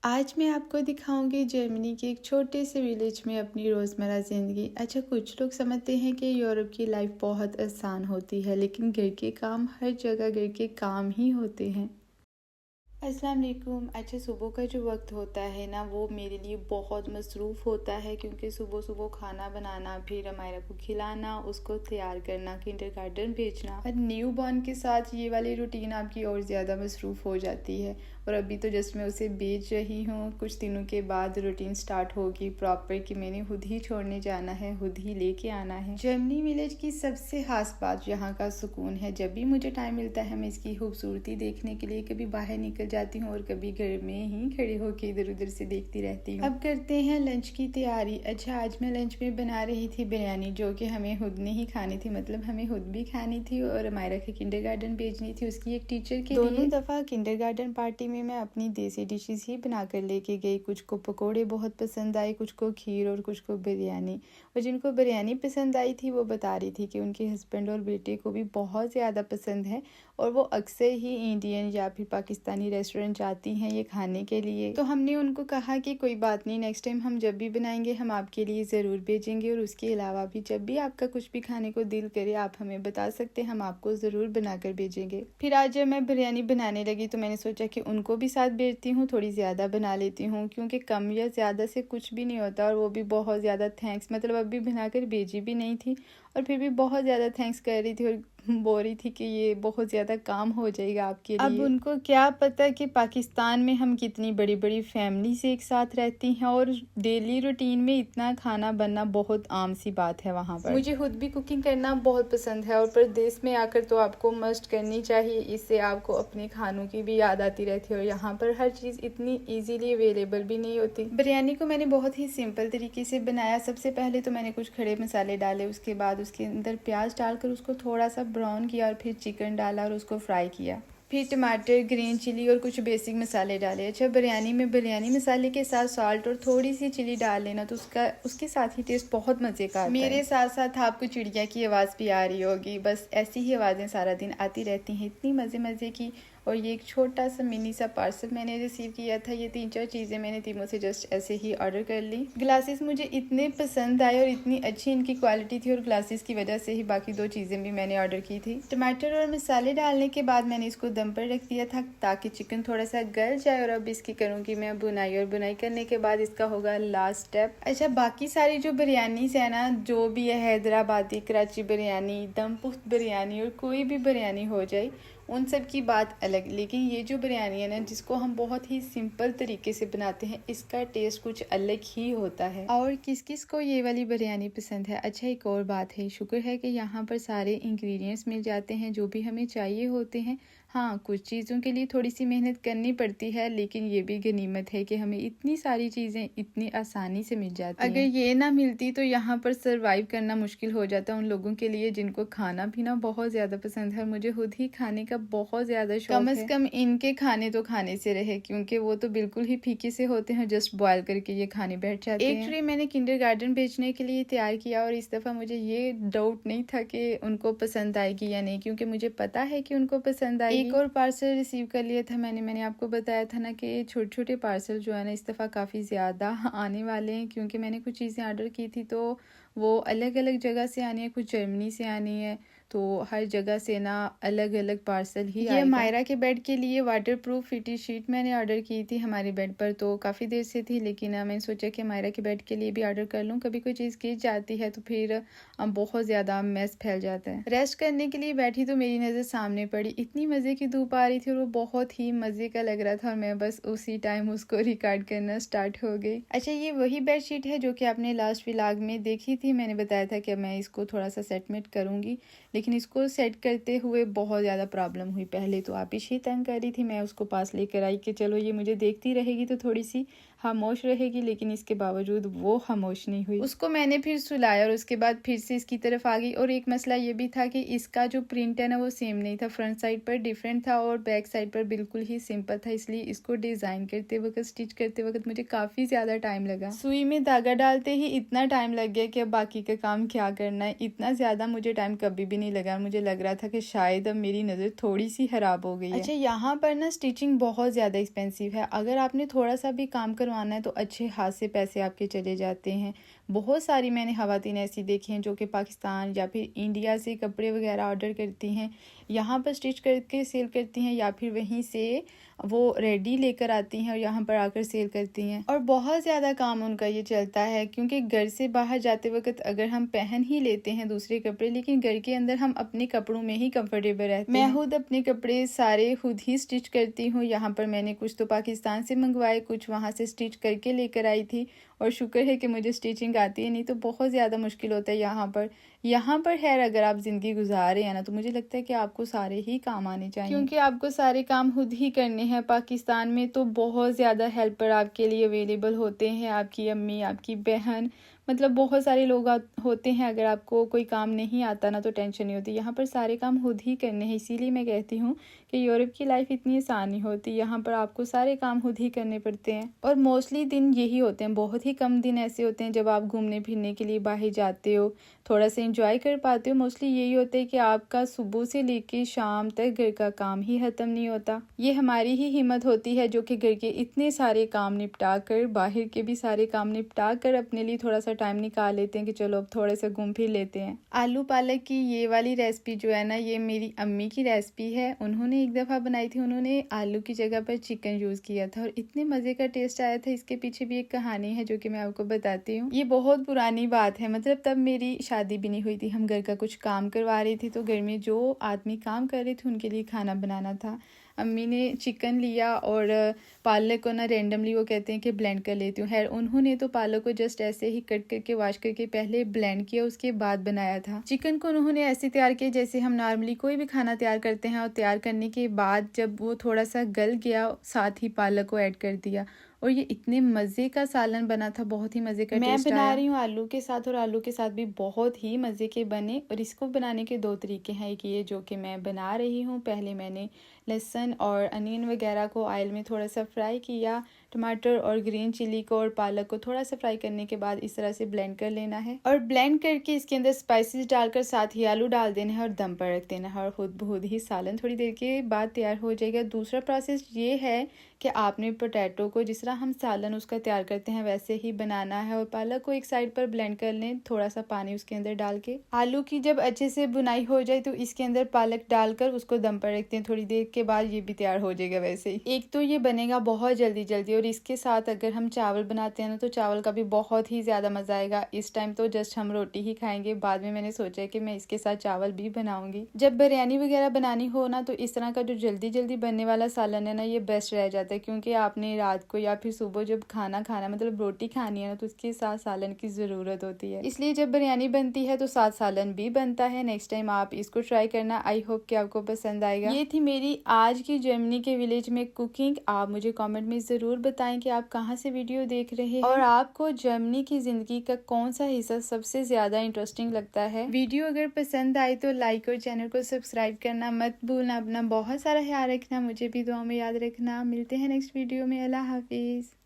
आज मैं आपको दिखाऊंगी जर्मनी के एक छोटे से विलेज में अपनी रोज़मर्रा ज़िंदगी। अच्छा, कुछ लोग समझते हैं कि यूरोप की लाइफ बहुत आसान होती है, लेकिन घर के काम हर जगह घर के काम ही होते हैं। अस्सलाम वालेकुम। अच्छा, सुबह का जो वक्त होता है ना, वो मेरे लिए बहुत मसरूफ़ होता है क्योंकि सुबह सुबह खाना बनाना, फिर अमायरा को खिलाना, उसको तैयार करना, किंडरगार्टन भेजना और न्यू बॉर्न के साथ ये वाली रूटीन आपकी और ज़्यादा मसरूफ़ हो जाती है। और अभी तो जस्ट मैं उसे भेज रही हूँ, कुछ दिनों के बाद रूटीन स्टार्ट होगी प्रॉपर कि मैंने खुद ही छोड़ने जाना है, खुद ही लेके आना है। जर्मनी विलेज की सबसे खास बात यहाँ का सुकून है। जब भी मुझे टाइम मिलता है मैं इसकी खूबसूरती देखने के लिए कभी बाहर निकल जाती हूँ और कभी घर में ही खड़े होकर इधर उधर से देखती रहती हूँ। अब करते हैं लंच की तैयारी। अच्छा, आज मैं लंच में बना रही थी बिरयानी, जो कि हमें खुद ने ही खानी थी, मतलब हमें खुद भी खानी थी और अमायरा के किंडरगार्टन भेजनी थी उसकी एक टीचर के लिए। दोनों दफ़ा किंडरगार्टन पार्टी में मैं अपनी देसी डिशेस ही बनाकर लेके गई। कुछ को पकोड़े बहुत पसंद आए, कुछ को खीर और कुछ को बिरयानी। और जिनको बिरयानी पसंद आई थी वो बता रही थी कि उनके हस्बैंड और बेटे को भी बहुत ज़्यादा पसंद है और वो अक्सर ही इंडियन या फिर पाकिस्तानी रेस्टोरेंट जाती हैं ये खाने के लिए। तो हमने उनको कहा कि कोई बात नहीं, नेक्स्ट टाइम हम जब भी बनाएंगे हम आपके लिए ज़रूर भेजेंगे, और उसके अलावा भी जब भी आपका कुछ भी खाने को दिल करे आप हमें बता सकते हैं, हम आपको ज़रूर बनाकर भेजेंगे। फिर आज जब मैं बिरयानी बनाने लगी तो मैंने सोचा कि उनको भी साथ भेजती हूँ, थोड़ी ज़्यादा बना लेती हूँ क्योंकि कम या ज़्यादा से कुछ भी नहीं होता। और वो भी बहुत ज़्यादा थैंक्स, मतलब अभी बनाकर भेजी भी नहीं थी और फिर भी बहुत ज़्यादा थैंक्स कर रही थी और बोल रही थी कि ये बहुत ज़्यादा काम हो जाएगा आपके लिए। अब उनको क्या पता कि पाकिस्तान में हम कितनी बड़ी बड़ी फैमिली से एक साथ रहती हैं और डेली रूटीन में इतना खाना बनना बहुत आम सी बात है वहाँ पर। मुझे खुद भी कुकिंग करना बहुत पसंद है और परदेश में आकर तो आपको मस्ट करनी चाहिए, इससे आपको अपने खानों की भी याद आती रहती है और यहाँ पर हर चीज़ इतनी ईजीली अवेलेबल भी नहीं होती। बिरयानी को मैंने बहुत ही सिंपल तरीके से बनाया। सबसे पहले तो मैंने कुछ खड़े मसाले डाले, उसके बाद उसके अंदर प्याज डालकर उसको थोड़ा सा ब्राउन किया और फिर चिकन डाला और उसको फ्राई किया। फिर टमाटर, ग्रीन चिली और कुछ बेसिक मसाले डाले। अच्छा, बिरयानी में बिरयानी मसाले के साथ साल्ट और थोड़ी सी चिली डाल लेना तो उसके साथ ही टेस्ट बहुत मज़े का आता है। मेरे साथ साथ आपको चिड़िया की आवाज़ भी आ रही होगी, बस ऐसी ही आवाज़ें सारा दिन आती रहती हैं, इतनी मज़े मज़े की। और ये एक छोटा सा मिनी सा पार्सल मैंने रिसीव किया था। ये 3-4 चीज़ें मैंने तीमों से जस्ट ऐसे ही ऑर्डर कर ली। ग्लासेस मुझे इतने पसंद आए और इतनी अच्छी इनकी क्वालिटी थी और ग्लासेस की वजह से ही बाकी 2 चीज़ें भी मैंने ऑर्डर की थी। टमाटर और मसाले डालने के बाद मैंने इसको दम पर रख दिया था ताकि चिकन थोड़ा सा गल जाए। और अब इसकी करूँगी मैं बुनाई, और बुनाई करने के बाद इसका होगा लास्ट स्टेप। अच्छा, बाकी सारी जो बिरयानी है ना, जो भी है हैदराबादी, कराची बिरयानी, दम पुख्त बिरयानी और कोई भी बिरयानी हो जाए, उन सब की बात अलग, लेकिन ये जो बिरयानी है ना, जिसको हम बहुत ही सिंपल तरीके से बनाते हैं, इसका टेस्ट कुछ अलग ही होता है। और किस किस को ये वाली बिरयानी पसंद है। अच्छा, एक और बात है, शुक्र है कि यहाँ पर सारे इंग्रेडिएंट्स मिल जाते हैं जो भी हमें चाहिए होते हैं। हाँ, कुछ चीज़ों के लिए थोड़ी सी मेहनत करनी पड़ती है, लेकिन ये भी गनीमत है कि हमें इतनी सारी चीज़ें इतनी आसानी से मिल जाती हैं। अगर ये ना मिलती तो यहाँ पर सरवाइव करना मुश्किल हो जाता उन लोगों के लिए जिनको खाना पीना बहुत ज़्यादा पसंद है। मुझे खुद ही खाने का बहुत ज़्यादा शौक है। कम से कम इनके खाने तो खाने से रहे, क्योंकि वो तो बिल्कुल ही फीके से होते हैं, जस्ट बॉयल करके ये खाने बैठ जाते हैं। एक ट्रे मैंने किंडरगार्टन बेचने के लिए तैयार किया और इस दफ़ा मुझे ये डाउट नहीं था कि उनको पसंद आएगी या नहीं, क्योंकि मुझे पता है कि उनको पसंद आएगी। एक और पार्सल रिसीव कर लिया था मैंने आपको बताया था ना कि छोटे छोटे पार्सल जो है ना इस दफ़ा काफ़ी ज़्यादा आने वाले हैं, क्योंकि मैंने कुछ चीज़ें ऑर्डर की थी तो वो अलग अलग जगह से आनी है, कुछ जर्मनी से आनी है, तो हर जगह से ना अलग अलग पार्सल ही आएगा। ये मायरा के बेड के लिए वाटरप्रूफ फिटी शीट मैंने ऑर्डर की थी हमारे बेड पर, तो काफ़ी देर से थी, लेकिन मैंने सोचा कि मायरा के बेड के लिए भी ऑर्डर कर लूँ। कभी कोई चीज़ गिर जाती है तो फिर बहुत ज़्यादा मैस फैल जाता है। रेस्ट करने के लिए बैठी तो मेरी नज़र सामने पड़ी, इतनी मज़े की धूप आ रही थी और वो बहुत ही मज़े का लग रहा था और मैं बस उसी टाइम उसको रिकॉर्ड करना स्टार्ट हो गई। अच्छा, ये वही बेड शीट है जो कि आपने लास्ट व्लॉग में देखी थी। मैंने बताया था कि मैं इसको थोड़ा सा सेटमेंट करूँगी, लेकिन इसको सेट करते हुए बहुत ज़्यादा प्रॉब्लम हुई। पहले तो आपिश ही तंग कर रही थी, मैं उसको पास लेकर आई कि चलो ये मुझे देखती रहेगी तो थोड़ी सी खामोश रहेगी, लेकिन इसके बावजूद वो खामोश नहीं हुई। उसको मैंने फिर सुलाया और उसके बाद फिर से इसकी तरफ आ गई। और एक मसला ये भी था कि इसका जो प्रिंट है ना वो सेम नहीं था, फ्रंट साइड पर डिफरेंट था और बैक साइड पर बिल्कुल ही सिंपल था, इसलिए इसको डिज़ाइन करते वक्त, स्टिच करते वक्त मुझे काफ़ी ज़्यादा टाइम लगा। सुई में धागा डालते ही इतना टाइम लग गया कि अब बाकी का काम क्या करना है, इतना ज़्यादा मुझे टाइम कभी भी नहीं लगा, मुझे लग रहा था कि शायद अब मेरी नज़र थोड़ी सी ख़राब हो गई है। अच्छा, यहाँ पर ना स्टिचिंग बहुत ज़्यादा एक्सपेंसिव है। अगर आपने थोड़ा सा भी काम करवाना है तो अच्छे खासे पैसे आपके चले जाते हैं। बहुत सारी मैंने ख़वातीन ऐसी देखी हैं जो कि पाकिस्तान या फिर इंडिया से कपड़े वगैरह ऑर्डर करती हैं, यहाँ पर स्टिच करके सेल करती हैं, या फिर वहीं से वो रेडी लेकर आती हैं और यहाँ पर आकर सेल करती हैं। और बहुत ज़्यादा काम उनका ये चलता है, क्योंकि घर से बाहर जाते वक्त अगर हम पहन ही लेते हैं दूसरे कपड़े, लेकिन घर के अंदर हम अपने कपड़ों में ही कंफर्टेबल रहते हैं। मैं खुद अपने कपड़े सारे खुद ही स्टिच करती हूँ। यहाँ पर मैंने कुछ तो पाकिस्तान से मंगवाए, कुछ वहाँ से स्टिच करके लेकर आई थी, और शुक्र है कि मुझे स्टिचिंग आती है, नहीं तो बहुत ज़्यादा मुश्किल होता है यहाँ पर खैर अगर आप ज़िंदगी गुजार रहे हैं ना, तो मुझे लगता है कि आपको सारे ही काम आने चाहिए, क्योंकि आपको सारे काम खुद ही करने हैं। पाकिस्तान में तो बहुत ज़्यादा हेल्पर आपके लिए अवेलेबल होते हैं, आपकी अम्मी, आपकी बहन, मतलब बहुत सारे लोग होते हैं। अगर आपको कोई काम नहीं आता ना तो टेंशन नहीं होती, यहाँ पर सारे काम खुद ही करने हैं। इसीलिए मैं कहती हूँ कि यूरोप की लाइफ इतनी आसान नहीं होती, यहाँ पर आपको सारे काम खुद ही करने पड़ते हैं। और मोस्टली दिन यही होते हैं, बहुत ही कम दिन ऐसे होते हैं जब आप घूमने फिरने के लिए बाहर जाते हो, थोड़ा सा इंजॉय कर पाते हो। मोस्टली यही होता है कि आपका सुबह से लेके शाम तक घर का काम ही ख़त्म नहीं होता। ये हमारी ही हिम्मत होती है जो कि घर के इतने सारे काम निपटा कर, बाहर के भी सारे काम निपटा कर अपने लिए थोड़ा सा टाइम निकाल लेते हैं कि चलो अब थोड़े से घूम फिर लेते हैं। आलू पालक की ये वाली रेसिपी जो है ना, ये मेरी अम्मी की रेसिपी है। उन्होंने एक दफ़ा बनाई थी, उन्होंने आलू की जगह पर चिकन यूज़ किया था और इतने मज़े का टेस्ट आया था। इसके पीछे भी एक कहानी है जो कि मैं आपको बताती हूँ। ये बहुत पुरानी बात है, मतलब तब मेरी शादी भी नहीं हुई थी, हम घर का कुछ काम करवा रही थी, तो घर में जो आदमी काम कर रहे थे उनके लिए खाना बनाना था। अम्मी ने चिकन लिया और पालक को ना रेंडमली वो कहते हैं कि ब्लेंड कर लेती हूँ। खैर उन्होंने तो पालक को जस्ट ऐसे ही कट करके वॉश करके पहले ब्लेंड किया, उसके बाद बनाया था। चिकन को उन्होंने ऐसे तैयार किया जैसे हम नॉर्मली कोई भी खाना तैयार करते हैं, और तैयार करने के बाद जब वो थोड़ा सा गल गया, साथ ही पालक को ऐड कर दिया, और ये इतने मज़े का सालन बना था, बहुत ही मज़े का टेस्ट आया। मैं बना रही हूँ आलू के साथ, और आलू के साथ भी बहुत ही मज़े के बने। और इसको बनाने के दो तरीके हैं। एक ये जो कि मैं बना रही हूँ, पहले मैंने लहसुन और अनियन वगैरह को ऑयल में थोड़ा सा फ्राई किया, टमाटर और ग्रीन चिली को और पालक को थोड़ा सा फ्राई करने के बाद इस तरह से ब्लेंड कर लेना है, और ब्लेंड करके इसके अंदर स्पाइसेस डालकर साथ ही आलू डाल देना है और दम पर रख देना है, और खुद बहुत ही सालन थोड़ी देर के बाद तैयार हो जाएगा। दूसरा प्रोसेस ये है कि आपने पोटैटो को जिस तरह हम सालन उसका तैयार करते हैं वैसे ही बनाना है, और पालक को एक साइड पर ब्लेंड कर लें, थोड़ा सा पानी उसके अंदर डाल के। आलू की जब अच्छे से बुनाई हो जाए तो इसके अंदर पालक डालकर उसको दम पर रखते हैं, थोड़ी देर के बाद ये भी तैयार हो जाएगा। वैसे ही एक तो ये बनेगा बहुत जल्दी जल्दी, और इसके साथ अगर हम चावल बनाते हैं ना तो चावल का भी बहुत ही ज़्यादा मज़ा आएगा। इस टाइम तो जस्ट हम रोटी ही खाएंगे, बाद में मैंने सोचा है कि मैं इसके साथ चावल भी बनाऊंगी। जब बिरयानी वगैरह बनानी हो ना तो इस तरह का जो जल्दी जल्दी बनने वाला सालन है ना, ये बेस्ट रह जाता है, क्योंकि आपने रात को या फिर सुबह जब खाना मतलब रोटी खानी है ना, तो उसके साथ सालन की ज़रूरत होती है। इसलिए जब बिरयानी बनती है तो साथ सालन भी बनता है। नेक्स्ट टाइम आप इसको ट्राई करना, आई होप कि आपको पसंद आएगा। ये थी मेरी आज की जर्मनी के विलेज में कुकिंग। आप मुझे कमेंट में ज़रूर बताएं कि आप कहाँ से वीडियो देख रहे हैं और आपको जर्मनी की ज़िंदगी का कौन सा हिस्सा सबसे ज़्यादा इंटरेस्टिंग लगता है। वीडियो अगर पसंद आए तो लाइक और चैनल को सब्सक्राइब करना मत भूलना। अपना बहुत सारा ख्याल रखना, मुझे भी दुआ में याद रखना। मिलते हैं नेक्स्ट वीडियो में। अल्लाह हाफिज़।